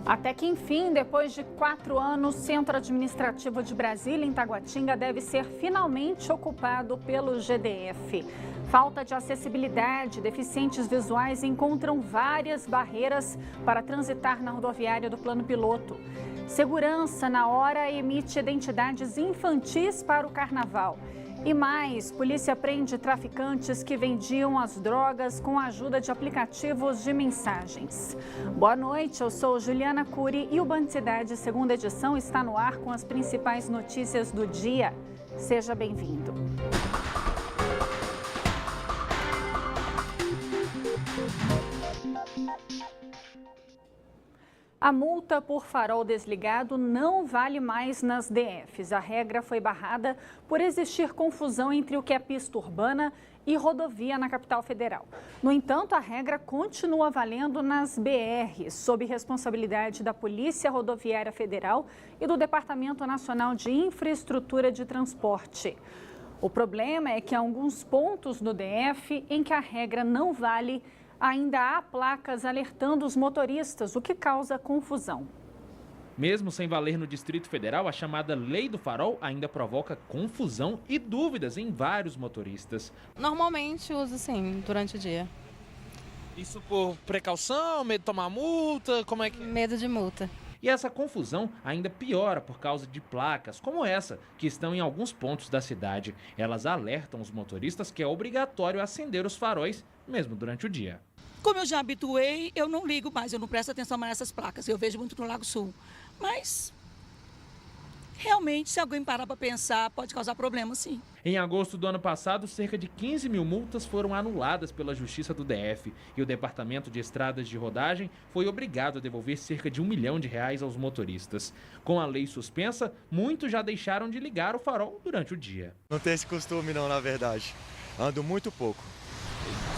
Até que, enfim, depois de 4 anos, o Centro Administrativo de Brasília, em Taguatinga, deve ser finalmente ocupado pelo GDF. Falta de acessibilidade, deficientes visuais encontram várias barreiras para transitar na rodoviária do Plano Piloto. Segurança, na hora, emite identidades infantis para o carnaval. E mais, polícia prende traficantes que vendiam as drogas com a ajuda de aplicativos de mensagens. Boa noite, eu sou Juliana Cury e o Band Cidade, segunda edição, está no ar com as principais notícias do dia. Seja bem-vindo. A multa por farol desligado não vale mais nas DFs. A regra foi barrada por existir confusão entre o que é pista urbana e rodovia na capital federal. No entanto, a regra continua valendo nas BRs, sob responsabilidade da Polícia Rodoviária Federal e do Departamento Nacional de Infraestrutura de Transporte. O problema é que há alguns pontos no DF em que a regra não vale. Ainda há placas alertando os motoristas, o que causa confusão. Mesmo sem valer no Distrito Federal, a chamada Lei do Farol ainda provoca confusão e dúvidas em vários motoristas. Normalmente uso sim, durante o dia. Isso por precaução, medo de tomar multa, como é que... Medo de multa. E essa confusão ainda piora por causa de placas como essa, que estão em alguns pontos da cidade. Elas alertam os motoristas que é obrigatório acender os faróis, mesmo durante o dia. Como eu já habituei, eu não ligo mais, eu não presto atenção mais nessas placas. Eu vejo muito no Lago Sul. Mas, realmente, se alguém parar para pensar, pode causar problema, sim. Em agosto do ano passado, cerca de 15 mil multas foram anuladas pela Justiça do DF e o Departamento de Estradas de Rodagem foi obrigado a devolver cerca de R$1 milhão aos motoristas. Com a lei suspensa, muitos já deixaram de ligar o farol durante o dia. Não tem esse costume não, na verdade. Ando muito pouco.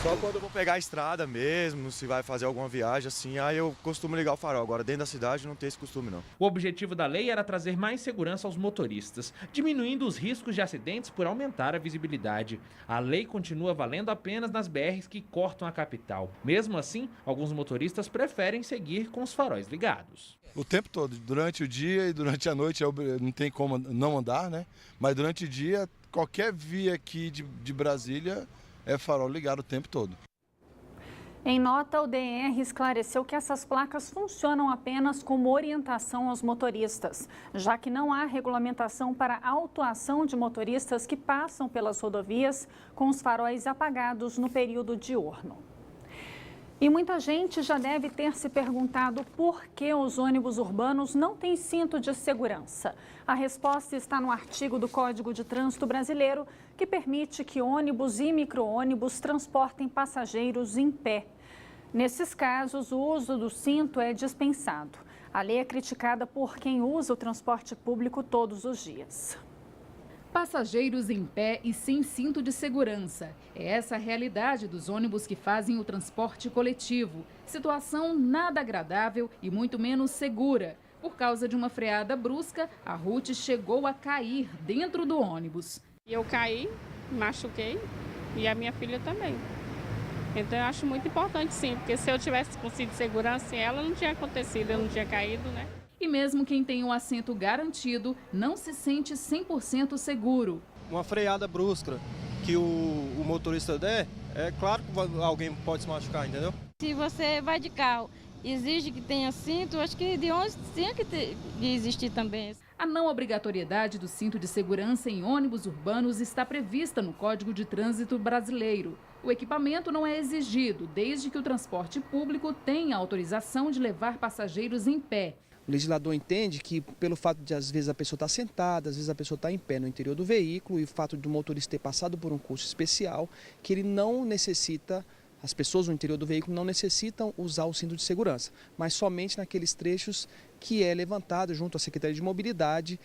Só quando eu vou pegar a estrada mesmo, se vai fazer alguma viagem assim, aí eu costumo ligar o farol. Agora, dentro da cidade, não tem esse costume, não. O objetivo da lei era trazer mais segurança aos motoristas, diminuindo os riscos de acidentes por aumentar a visibilidade. A lei continua valendo apenas nas BRs que cortam a capital. Mesmo assim, alguns motoristas preferem seguir com os faróis ligados. O tempo todo, durante o dia e durante a noite, não tem como não andar, né? Mas durante o dia, qualquer via aqui de Brasília... é farol ligado o tempo todo. Em nota, o DR esclareceu que essas placas funcionam apenas como orientação aos motoristas, já que não há regulamentação para a autuação de motoristas que passam pelas rodovias com os faróis apagados no período diurno. E muita gente já deve ter se perguntado por que os ônibus urbanos não têm cinto de segurança. A resposta está no artigo do Código de Trânsito Brasileiro, que permite que ônibus e micro-ônibus transportem passageiros em pé. Nesses casos, o uso do cinto é dispensado. A lei é criticada por quem usa o transporte público todos os dias. Passageiros em pé e sem cinto de segurança. É essa a realidade dos ônibus que fazem o transporte coletivo. Situação nada agradável e muito menos segura. Por causa de uma freada brusca, a Ruth chegou a cair dentro do ônibus. Eu caí, machuquei e a minha filha também. Então eu acho muito importante sim, porque se eu tivesse conseguido segurança, ela não tinha acontecido, eu não tinha caído, né? E mesmo quem tem um assento garantido não se sente 100% seguro. Uma freada brusca que o motorista der, é claro que alguém pode se machucar, entendeu? Se você vai de carro, exige que tenha cinto, acho que de onde tinha que existir também. A não obrigatoriedade do cinto de segurança em ônibus urbanos está prevista no Código de Trânsito Brasileiro. O equipamento não é exigido desde que o transporte público tenha autorização de levar passageiros em pé. O legislador entende que, pelo fato de, às vezes, a pessoa estar sentada, às vezes a pessoa está em pé no interior do veículo e o fato do motorista ter passado por um curso especial, que ele não necessita, as pessoas no interior do veículo não necessitam usar o cinto de segurança, mas somente naqueles trechos que é levantado junto à Secretaria de Mobilidade,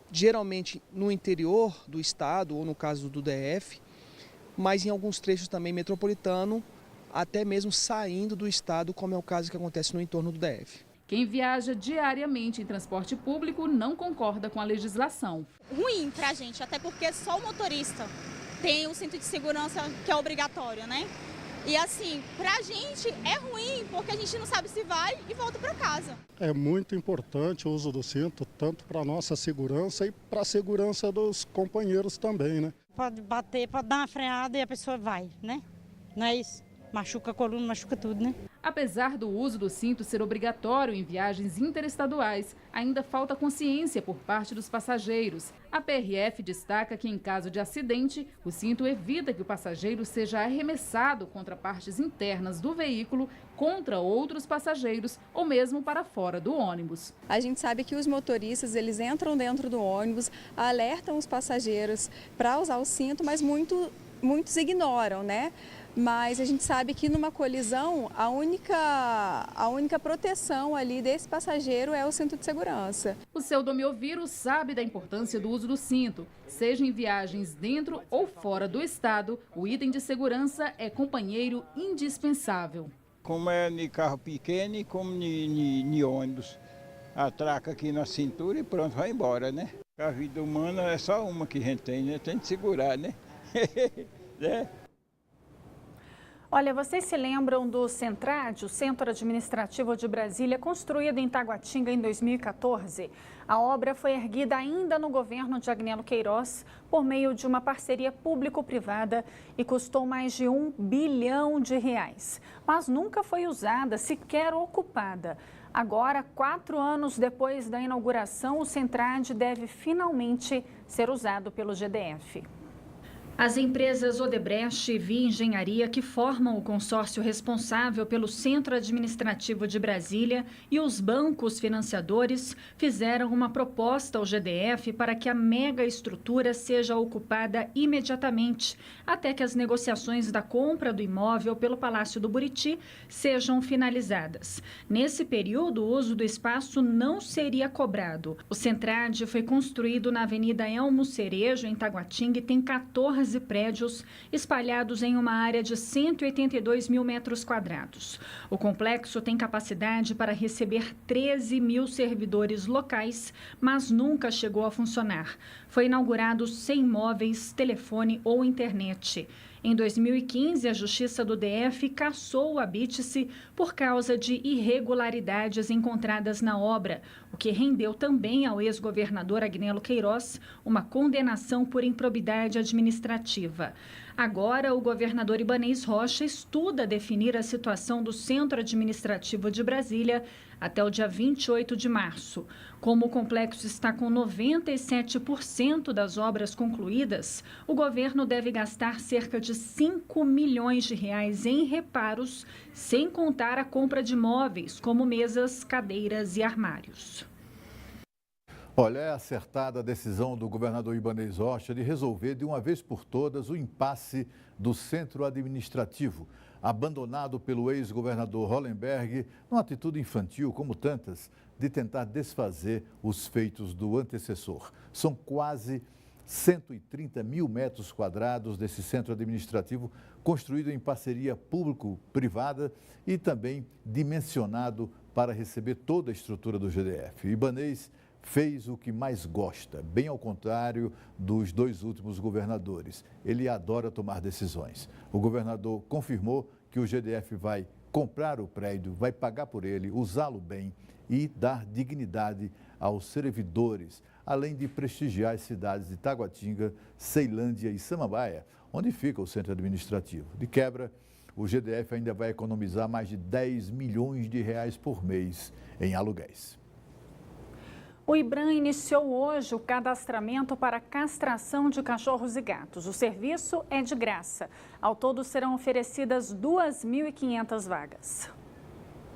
geralmente no interior do estado ou no caso do DF, mas em alguns trechos também metropolitano, até mesmo saindo do estado, como é o caso que acontece no entorno do DF. Quem viaja diariamente em transporte público não concorda com a legislação. Ruim pra gente, até porque só o motorista tem o cinto de segurança que é obrigatório, né? E assim, pra gente é ruim, porque a gente não sabe se vai e volta para casa. É muito importante o uso do cinto, tanto para a nossa segurança e para a segurança dos companheiros também, né? Pode bater, pode dar uma freada e a pessoa vai, né? Não é isso? Machuca a coluna, machuca tudo, né? Apesar do uso do cinto ser obrigatório em viagens interestaduais, ainda falta consciência por parte dos passageiros. A PRF destaca que, em caso de acidente, o cinto evita que o passageiro seja arremessado contra partes internas do veículo, contra outros passageiros ou mesmo para fora do ônibus. A gente sabe que os motoristas, eles entram dentro do ônibus, alertam os passageiros para usar o cinto, mas muitos ignoram, né? Mas a gente sabe que numa colisão, a única proteção ali desse passageiro é o cinto de segurança. O seu Domiovíro sabe da importância do uso do cinto. Seja em viagens dentro ou fora do estado, o item de segurança é companheiro indispensável. Como é de carro pequeno e como de ônibus. Atraca aqui na cintura e pronto, vai embora, né? A vida humana é só uma que a gente tem, né? Tem que segurar, né? né? Olha, vocês se lembram do Centrad, o Centro Administrativo de Brasília, construído em Taguatinga em 2014? A obra foi erguida ainda no governo de Agnello Queiroz por meio de uma parceria público-privada e custou mais de R$1 bilhão. Mas nunca foi usada, sequer ocupada. Agora, 4 anos depois da inauguração, o Centrad deve finalmente ser usado pelo GDF. As empresas Odebrecht e Via Engenharia, que formam o consórcio responsável pelo Centro Administrativo de Brasília, e os bancos financiadores fizeram uma proposta ao GDF para que a mega estrutura seja ocupada imediatamente, até que as negociações da compra do imóvel pelo Palácio do Buriti sejam finalizadas. Nesse período, o uso do espaço não seria cobrado. O Centrad foi construído na Avenida Elmo Cerejo, em Taguatinga, e tem 14 prédios espalhados em uma área de 182 mil metros quadrados. O complexo tem capacidade para receber 13 mil servidores locais, mas nunca chegou a funcionar. Foi inaugurado sem móveis, telefone ou internet. Em 2015, a Justiça do DF cassou a BITSE por causa de irregularidades encontradas na obra, o que rendeu também ao ex-governador Agnello Queiroz uma condenação por improbidade administrativa. Agora, o governador Ibanez Rocha estuda definir a situação do Centro Administrativo de Brasília até o dia 28 de março. Como o complexo está com 97% das obras concluídas, o governo deve gastar cerca de R$5 milhões em reparos, sem contar a compra de móveis, como mesas, cadeiras e armários. Olha, é acertada a decisão do governador Ibanez Rocha de resolver de uma vez por todas o impasse do centro administrativo, abandonado pelo ex-governador Hollenberg, numa atitude infantil, como tantas, de tentar desfazer os feitos do antecessor. São quase 130 mil metros quadrados desse centro administrativo, construído em parceria público-privada e também dimensionado para receber toda a estrutura do GDF. Ibanez fez o que mais gosta, bem ao contrário dos 2 últimos governadores. Ele adora tomar decisões. O governador confirmou que o GDF vai comprar o prédio, vai pagar por ele, usá-lo bem e dar dignidade aos servidores, além de prestigiar as cidades de Taguatinga, Ceilândia e Samambaia, onde fica o centro administrativo. De quebra, o GDF ainda vai economizar mais de R$10 milhões por mês em aluguéis. O IBRAM iniciou hoje o cadastramento para castração de cachorros e gatos. O serviço é de graça. Ao todo serão oferecidas 2.500 vagas.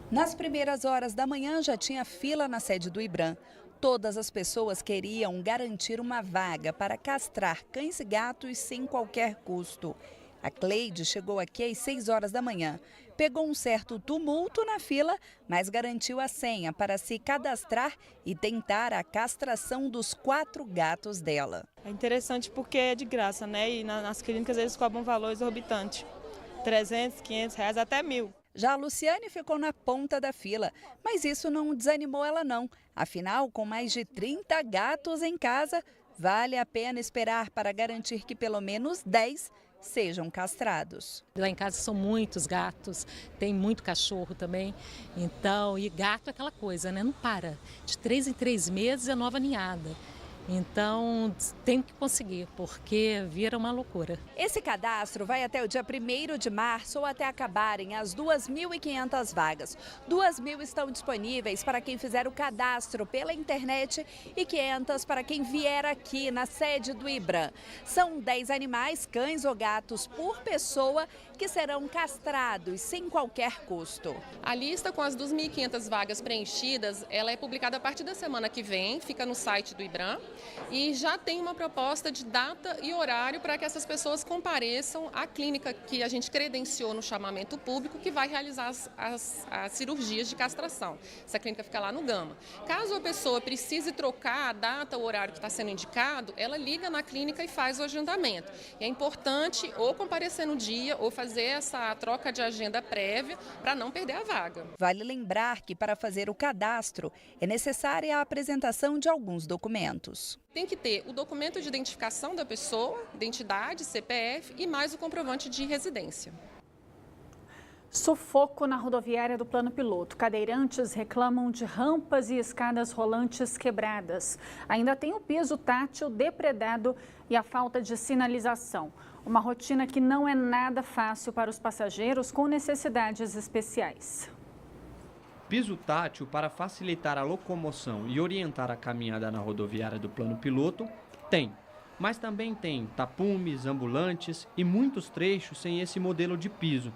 Nas primeiras horas da manhã já tinha fila na sede do IBRAM. Todas as pessoas queriam garantir uma vaga para castrar cães e gatos sem qualquer custo. A Cleide chegou aqui às 6 horas da manhã. Pegou um certo tumulto na fila, mas garantiu a senha para se cadastrar e tentar a castração dos 4 gatos dela. É interessante porque é de graça, né? E nas clínicas eles cobram um valor exorbitante. 300, 500 reais, até 1.000. Já a Luciane ficou na ponta da fila, mas isso não desanimou ela não. Afinal, com mais de 30 gatos em casa, vale a pena esperar para garantir que pelo menos 10 sejam castrados. Lá em casa são muitos gatos, tem muito cachorro também, então, e gato é aquela coisa, né? Não para, de 3 em 3 meses é nova ninhada. Então, tem que conseguir, porque vira uma loucura. Esse cadastro vai até o dia 1º de março ou até acabarem as 2.500 vagas. 2.000 estão disponíveis para quem fizer o cadastro pela internet e 500 para quem vier aqui na sede do IBRAM. São 10 animais, cães ou gatos por pessoa, que serão castrados sem qualquer custo. A lista com as 2.500 vagas preenchidas, ela é publicada a partir da semana que vem, fica no site do IBRAM. E já tem uma proposta de data e horário para que essas pessoas compareçam à clínica que a gente credenciou no chamamento público, que vai realizar as cirurgias de castração. Essa clínica fica lá no Gama. Caso a pessoa precise trocar a data ou horário que está sendo indicado, ela liga na clínica e faz o agendamento. E é importante ou comparecer no dia ou fazer essa troca de agenda prévia para não perder a vaga. Vale lembrar que para fazer o cadastro é necessária a apresentação de alguns documentos. Tem que ter o documento de identificação da pessoa, identidade, CPF e mais o comprovante de residência. Sufoco na rodoviária do Plano Piloto. Cadeirantes reclamam de rampas e escadas rolantes quebradas. Ainda tem o piso tátil depredado e a falta de sinalização. Uma rotina que não é nada fácil para os passageiros com necessidades especiais. Piso tátil para facilitar a locomoção e orientar a caminhada na rodoviária do Plano Piloto tem, mas também tem tapumes, ambulantes e muitos trechos sem esse modelo de piso.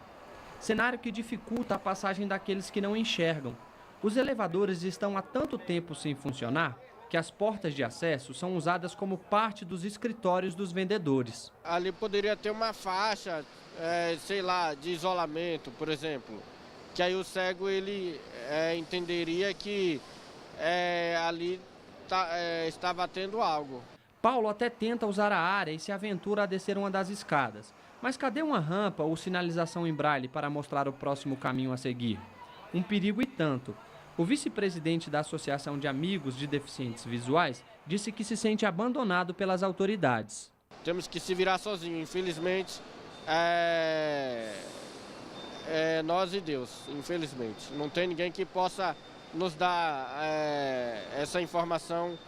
Cenário que dificulta a passagem daqueles que não enxergam. Os elevadores estão há tanto tempo sem funcionar que as portas de acesso são usadas como parte dos escritórios dos vendedores. Ali poderia ter uma faixa, sei lá, de isolamento, por exemplo. Que aí o cego ele entenderia que ali estava tendo algo. Paulo até tenta usar a área e se aventura a descer uma das escadas. Mas cadê uma rampa ou sinalização em braille para mostrar o próximo caminho a seguir? Um perigo e tanto. O vice-presidente da Associação de Amigos de Deficientes Visuais disse que se sente abandonado pelas autoridades. Temos que se virar sozinho, infelizmente. Nós e Deus, infelizmente. Não tem ninguém que possa nos dar essa informação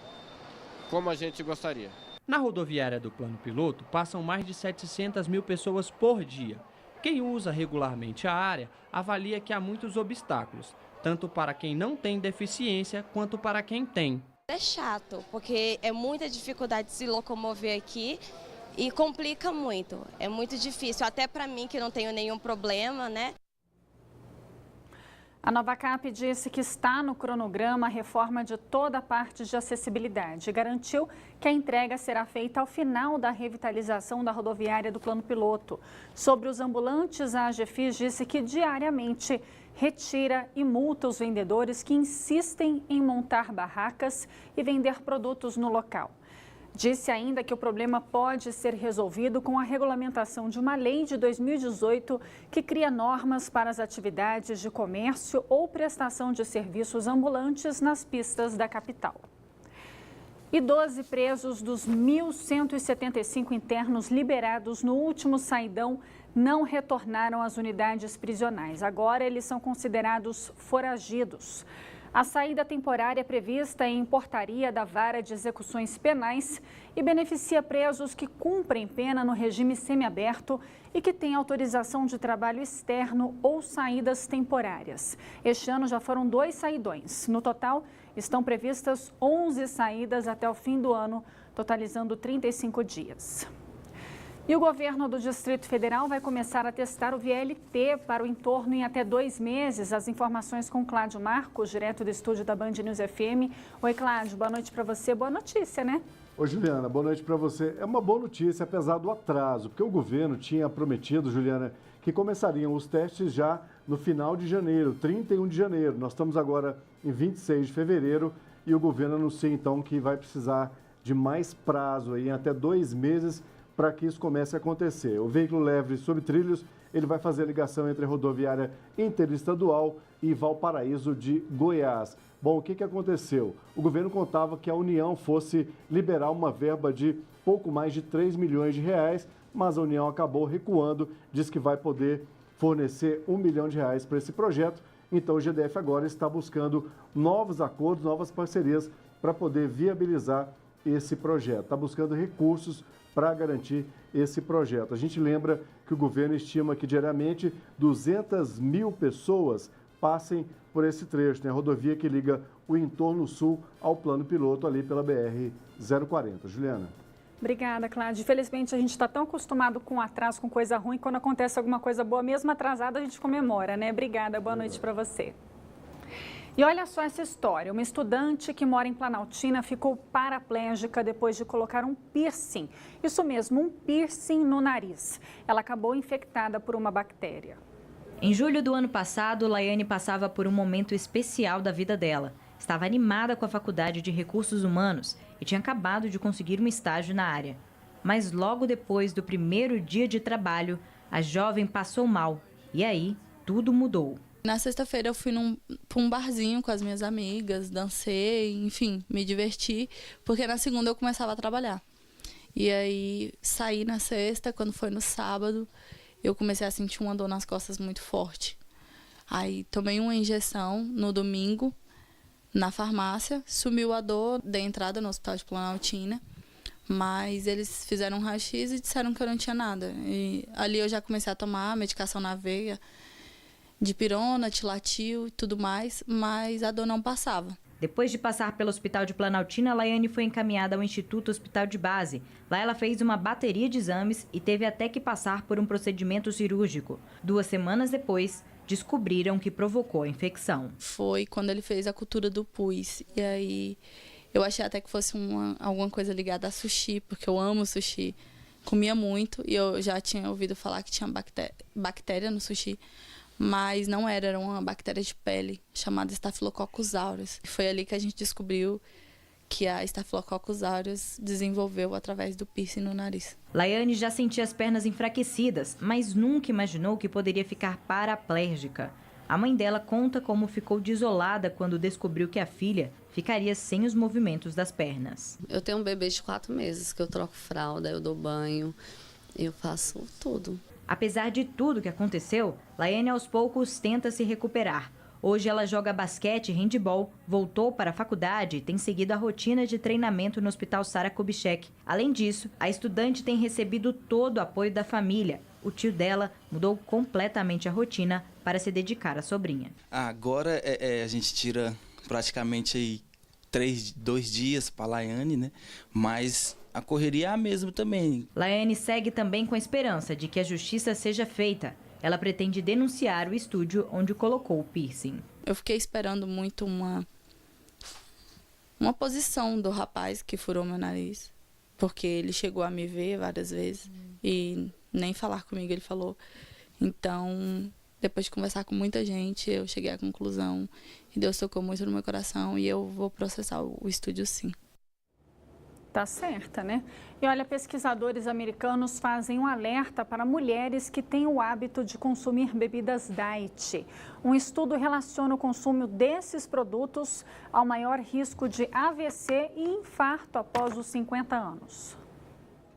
como a gente gostaria. Na rodoviária do Plano Piloto passam mais de 700 mil pessoas por dia. Quem usa regularmente a área avalia que há muitos obstáculos, tanto para quem não tem deficiência quanto para quem tem. É chato, porque é muita dificuldade de se locomover aqui. E complica muito, é muito difícil, até para mim que não tenho nenhum problema, né? A Novacap disse que está no cronograma a reforma de toda a parte de acessibilidade e garantiu que a entrega será feita ao final da revitalização da rodoviária do Plano Piloto. Sobre os ambulantes, a AGFIS disse que diariamente retira e multa os vendedores que insistem em montar barracas e vender produtos no local. Disse ainda que o problema pode ser resolvido com a regulamentação de uma lei de 2018 que cria normas para as atividades de comércio ou prestação de serviços ambulantes nas pistas da capital. E 12 presos dos 1.175 internos liberados no último saidão não retornaram às unidades prisionais. Agora eles são considerados foragidos. A saída temporária é prevista em portaria da Vara de Execuções Penais e beneficia presos que cumprem pena no regime semiaberto e que têm autorização de trabalho externo ou saídas temporárias. Este ano já foram 2 saidões. No total, estão previstas 11 saídas até o fim do ano, totalizando 35 dias. E o governo do Distrito Federal vai começar a testar o VLT para o entorno em até 2 meses. As informações com Cláudio Marcos, direto do estúdio da Band News FM. Oi, Cláudio, boa noite para você. Boa notícia, né? Oi, Juliana, boa noite para você. É uma boa notícia, apesar do atraso, porque o governo tinha prometido, Juliana, que começariam os testes já no final de janeiro, 31 de janeiro. Nós estamos agora em 26 de fevereiro e o governo anuncia, então, que vai precisar de mais prazo, aí, em até 2 meses, para que isso comece a acontecer. O veículo leve sob trilhos, ele vai fazer a ligação entre a rodoviária interestadual e Valparaíso de Goiás. Bom, o que aconteceu? O governo contava que a União fosse liberar uma verba de pouco mais de 3 milhões de reais, mas a União acabou recuando, diz que vai poder fornecer R$1 milhão para esse projeto. Então o GDF agora está buscando novos acordos, novas parcerias para poder viabilizar esse projeto. Está buscando recursos para garantir esse projeto. A gente lembra que o governo estima que diariamente 200 mil pessoas passem por esse trecho, né? A rodovia que liga o entorno sul ao plano piloto ali pela BR-040. Juliana. Obrigada, Cláudia. Infelizmente, a gente está tão acostumado com atraso, com coisa ruim, quando acontece alguma coisa boa, mesmo atrasada, a gente comemora, né? Obrigada, boa noite para você. E olha só essa história, uma estudante que mora em Planaltina ficou paraplégica depois de colocar um piercing. Isso mesmo, um piercing no nariz. Ela acabou infectada por uma bactéria. Em julho do ano passado, Laiane passava por um momento especial da vida dela. Estava animada com a Faculdade de Recursos Humanos e tinha acabado de conseguir um estágio na área. Mas logo depois do primeiro dia de trabalho, a jovem passou mal. E aí, tudo mudou. Na sexta-feira eu fui para um barzinho com as minhas amigas, dancei, enfim, me diverti, porque na segunda eu começava a trabalhar. E aí saí na sexta, quando foi no sábado, eu comecei a sentir uma dor nas costas muito forte. Aí tomei uma injeção no domingo, na farmácia, sumiu a dor, dei entrada no hospital de Planaltina, mas eles fizeram um raio-x e disseram que eu não tinha nada. E ali eu já comecei a tomar medicação na veia, dipirona, tilatil e tudo mais, mas a dor não passava. Depois de passar pelo Hospital de Planaltina, Laiane foi encaminhada ao Instituto Hospital de Base. Lá ela fez uma bateria de exames e teve até que passar por um procedimento cirúrgico. 2 semanas depois, descobriram que provocou a infecção. Foi quando ele fez a cultura do pus. E aí eu achei até que fosse alguma coisa ligada a sushi, porque eu amo sushi. Comia muito e eu já tinha ouvido falar que tinha bactéria no sushi. Mas não era uma bactéria de pele, chamada Staphylococcus aureus. Foi ali que a gente descobriu que a Staphylococcus aureus desenvolveu através do piercing no nariz. Laiane já sentia as pernas enfraquecidas, mas nunca imaginou que poderia ficar paraplégica. A mãe dela conta como ficou desolada quando descobriu que a filha ficaria sem os movimentos das pernas. Eu tenho um bebê de 4 meses, que eu troco fralda, eu dou banho, eu faço tudo. Apesar de tudo que aconteceu, Laiane aos poucos tenta se recuperar. Hoje ela joga basquete e handebol, voltou para a faculdade e tem seguido a rotina de treinamento no Hospital Sara Kubitschek. Além disso, a estudante tem recebido todo o apoio da família. O tio dela mudou completamente a rotina para se dedicar à sobrinha. Agora a gente tira praticamente aí 2 dias para a Laiane, né? Mas a correria é a mesma também. Laiane segue também com a esperança de que a justiça seja feita. Ela pretende denunciar o estúdio onde colocou o piercing. Eu fiquei esperando muito uma posição do rapaz que furou meu nariz, porque ele chegou a me ver várias vezes e nem falar comigo ele falou. Então, depois de conversar com muita gente, eu cheguei à conclusão e Deus tocou muito no meu coração e eu vou processar o estúdio sim. Tá certa, né? E olha, pesquisadores americanos fazem um alerta para mulheres que têm o hábito de consumir bebidas diet. Um estudo relaciona o consumo desses produtos ao maior risco de AVC e infarto após os 50 anos.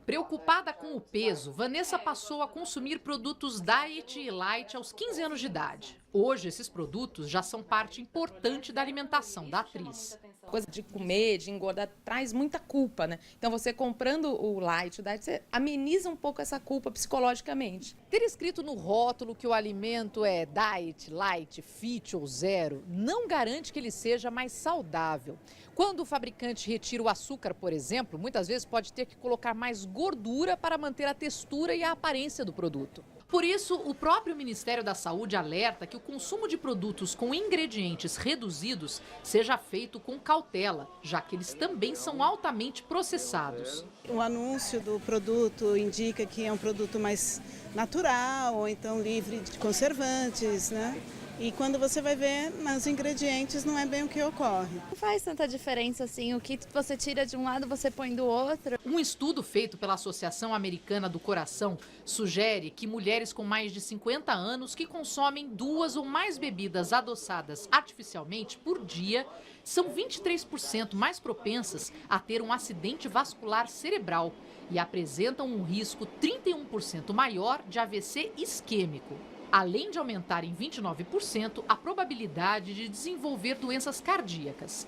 Preocupada com o peso, Vanessa passou a consumir produtos diet e light aos 15 anos de idade. Hoje, esses produtos já são parte importante da alimentação da atriz. Coisa de comer, de engordar, traz muita culpa, né? Então você comprando o light, o diet, você ameniza um pouco essa culpa psicologicamente. Ter escrito no rótulo que o alimento é diet, light, fit ou zero, não garante que ele seja mais saudável. Quando o fabricante retira o açúcar, por exemplo, muitas vezes pode ter que colocar mais gordura para manter a textura e a aparência do produto. Por isso, o próprio Ministério da Saúde alerta que o consumo de produtos com ingredientes reduzidos seja feito com cautela, já que eles também são altamente processados. O anúncio do produto indica que é um produto mais natural, ou então livre de conservantes, né? E quando você vai ver nos ingredientes, não é bem o que ocorre. Não faz tanta diferença assim, o que você tira de um lado, você põe do outro. Um estudo feito pela Associação Americana do Coração sugere que mulheres com mais de 50 anos que consomem 2 ou mais bebidas adoçadas artificialmente por dia são 23% mais propensas a ter um acidente vascular cerebral e apresentam um risco 31% maior de AVC isquêmico. Além de aumentar em 29% a probabilidade de desenvolver doenças cardíacas.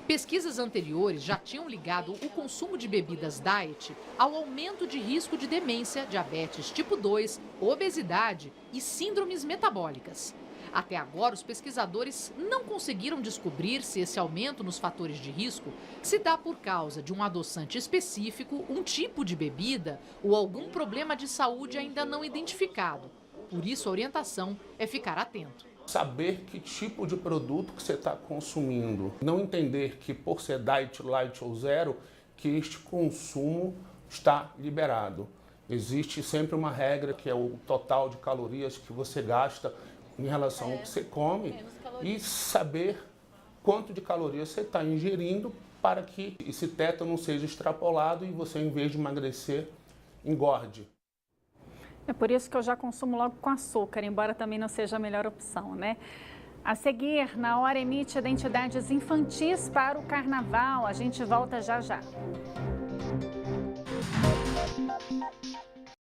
Pesquisas anteriores já tinham ligado o consumo de bebidas diet ao aumento de risco de demência, diabetes tipo 2, obesidade e síndromes metabólicas. Até agora, os pesquisadores não conseguiram descobrir se esse aumento nos fatores de risco se dá por causa de um adoçante específico, um tipo de bebida ou algum problema de saúde ainda não identificado. Por isso, a orientação é ficar atento. Saber que tipo de produto que você está consumindo. Não entender que por ser diet, light ou zero, que este consumo está liberado. Existe sempre uma regra que é o total de calorias que você gasta em relação ao que você come e saber quanto de calorias você está ingerindo para que esse teto não seja extrapolado e você, em vez de emagrecer, engorde. É por isso que eu já consumo logo com açúcar, embora também não seja a melhor opção, né? A seguir, na hora emite identidades infantis para o carnaval. A gente volta já já.